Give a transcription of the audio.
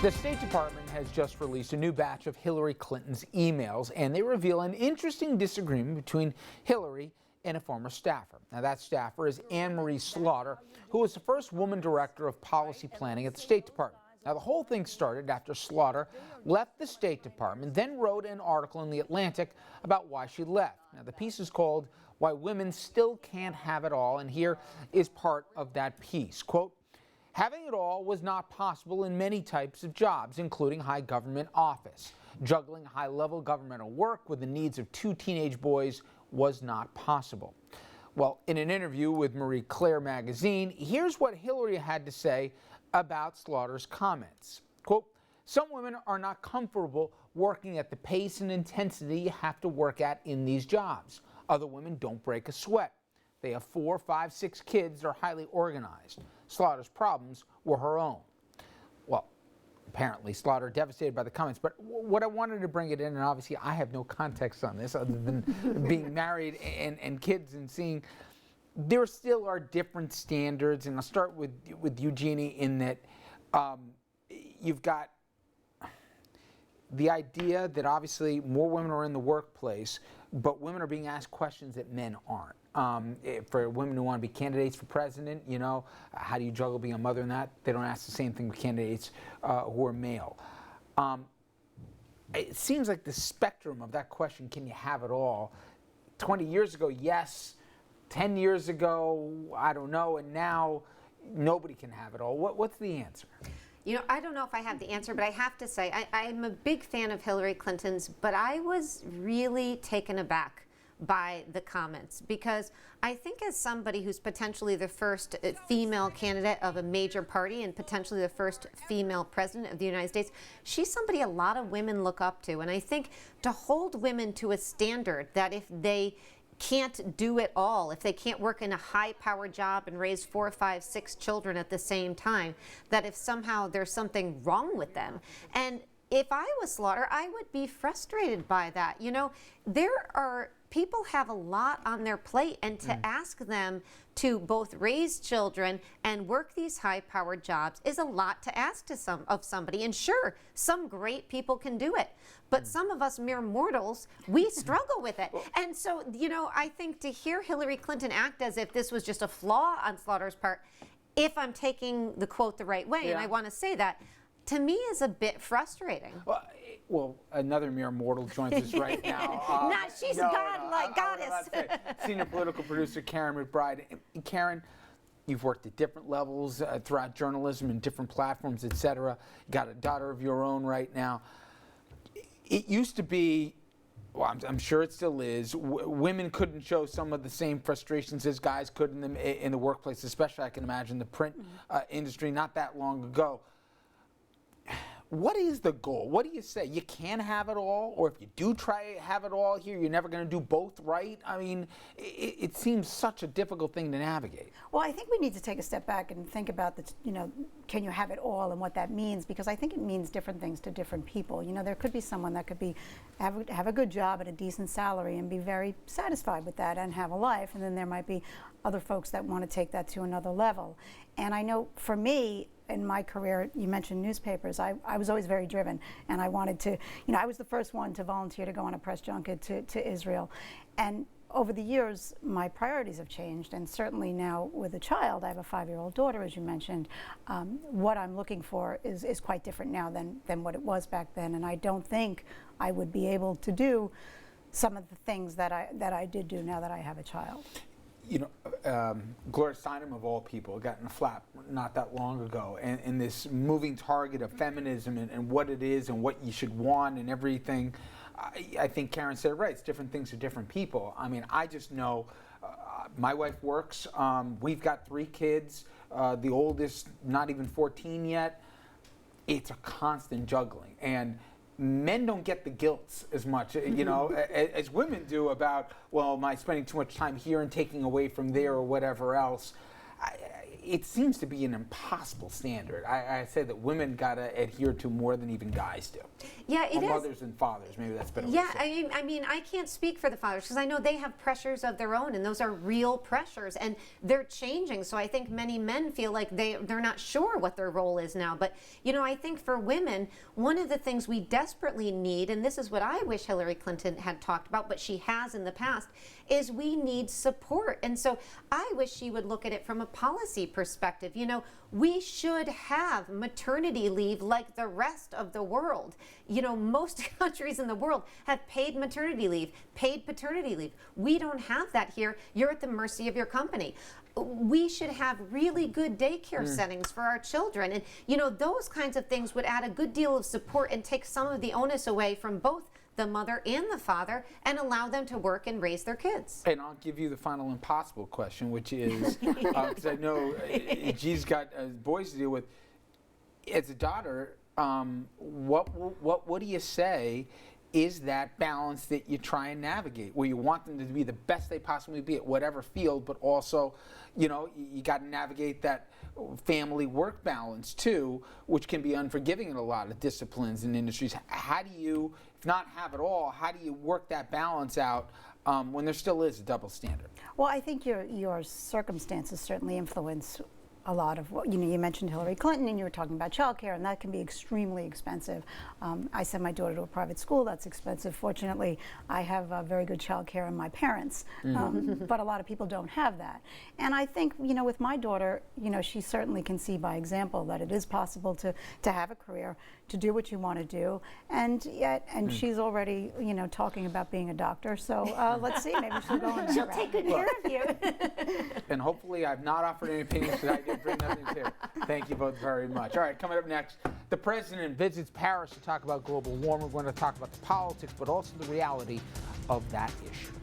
The State Department has just released a new batch of Hillary Clinton's emails, and they reveal an interesting disagreement between Hillary and a former staffer. Now, that staffer is Anne-Marie Slaughter, who was the first woman director of policy planning at the State Department. Now, the whole thing started after Slaughter left the State Department, then wrote an article in The Atlantic about why she left. Now, the piece is called "Why Women Still Can't Have It All," and here is part of that piece. Quote, "Having it all was not possible in many types of jobs, including high government office. Juggling high-level governmental work with the needs of two teenage boys was not possible." Well, in an interview with Marie Claire magazine, here's what Hillary had to say about Slaughter's comments. Quote, "Some women are not comfortable working at the pace and intensity you have to work at in these jobs. Other women don't break a sweat. They have 4, 5, 6 kids. They're highly organized. Slaughter's problems were her own." Well, apparently Slaughter devastated by the comments, but what I wanted to bring it in, and obviously I have no context on this other than being married and kids and seeing, there still are different standards, and I'll start with Eugenie in that you've got the idea that obviously more women are in the workplace, but women are being asked questions that men aren't. For women who want to be candidates for president, you know, how do you juggle being a mother and that? They don't ask the same thing with candidates who are male. It seems like the spectrum of that question, can you have it all? 20 years ago, yes. 10 years ago, I don't know. And now, nobody can have it all. What's the answer? You know, I don't know if I have the answer, but I have to say, I'm a big fan of Hillary Clinton's, but I was really taken aback by the comments, because I think as somebody who's potentially the first female candidate of a major party and potentially the first female president of the United States, she's somebody a lot of women look up to. And I think to hold women to a standard that if they can't do it all, if they can't work in a high-powered job and raise 4, 5, 6 children at the same time, that if somehow there's something wrong with them. And if I was Slaughter, I would be frustrated by that. You know, people have a lot on their plate, and to ask them to both raise children and work these high-powered jobs is a lot to ask of somebody. And sure, some great people can do it, but some of us mere mortals, we struggle with it. And so, you know, I think to hear Hillary Clinton act as if this was just a flaw on Slaughter's part, if I'm taking the quote the right way, and I want to say that, to me is a bit frustrating. Well, another mere mortal joins us right now. She's godlike, goddess. Senior political producer Karen McBride. Karen, you've worked at different levels throughout journalism and different platforms, etc. Got a daughter of your own right now. It used to be, well, I'm sure it still is, women couldn't show some of the same frustrations as guys could in the workplace, especially I can imagine the print industry not that long ago. What is the goal? What do you say? You can have it all, or if you do try to have it all here, you're never going to do both right? I mean, it seems such a difficult thing to navigate. Well, I think we need to take a step back and think about the, you know, can you have it all and what that means, because I think it means different things to different people. You know, there could be someone that could be have a good job at a decent salary and be very satisfied with that and have a life, and then there might be other folks that want to take that to another level. And I know for me, in my career, you mentioned newspapers, I was always very driven, and I wanted to, you know, I was the first one to volunteer to go on a press junket to Israel. And over the years, my priorities have changed, and certainly now with a child, I have a 5-year-old daughter, as you mentioned, what I'm looking for is quite different now than what it was back then, and I don't think I would be able to do some of the things that I did do now that I have a child. You know, Gloria Steinem, of all people, got in a flap not that long ago, and this moving target of feminism and what it is and what you should want and everything. I think Karen said it right. It's different things for different people. I mean, I just know my wife works. We've got 3 kids. The oldest, not even 14 yet. It's a constant juggling. And men don't get the guilt as much, you know, as women do about, well, am I spending too much time here and taking away from there or whatever else. it seems to be an impossible standard. I say that women got to adhere to more than even guys do. Yeah, it or is. Mothers and fathers, maybe that's better. Yeah, I mean, I can't speak for the fathers because I know they have pressures of their own, and those are real pressures, and they're changing. So I think many men feel like they're not sure what their role is now. But you know, I think for women, one of the things we desperately need, and this is what I wish Hillary Clinton had talked about, but she has in the past, is we need support. And so I wish she would look at it from a policy perspective. You know, we should have maternity leave like the rest of the world. You know, most countries in the world have paid maternity leave, paid paternity leave. We don't have that here. You're at the mercy of your company. We should have really good daycare settings for our children. And, you know, those kinds of things would add a good deal of support and take some of the onus away from both the mother and the father and allow them to work and raise their kids. And I'll give you the final impossible question, which is, because I know G's got boys to deal with. As a daughter, what do you say is that balance that you try and navigate, where you want them to be the best they possibly be at whatever field, but also, you know, you got to navigate that family work balance too, which can be unforgiving in a lot of disciplines and industries. How do you, if not have it all, how do you work that balance out when there still is a double standard? Well, I think your circumstances certainly influence a lot of what, you know, you mentioned Hillary Clinton and you were talking about childcare, and that can be extremely expensive. I send my daughter to a private school, that's expensive. Fortunately, I have very good childcare and my parents, but a lot of people don't have that. And I think, you know, with my daughter, you know, she certainly can see by example that it is possible to have a career, to do what you want to do, and yet, she's already, you know, talking about being a doctor, so let's see, maybe she'll go in that She'll route. take good care of you. And hopefully I've not offered any opinions because I did bring nothing to. Thank you both very much. All right, coming up next, the president visits Paris to talk about global warming. We're going to talk about the politics, but also the reality of that issue.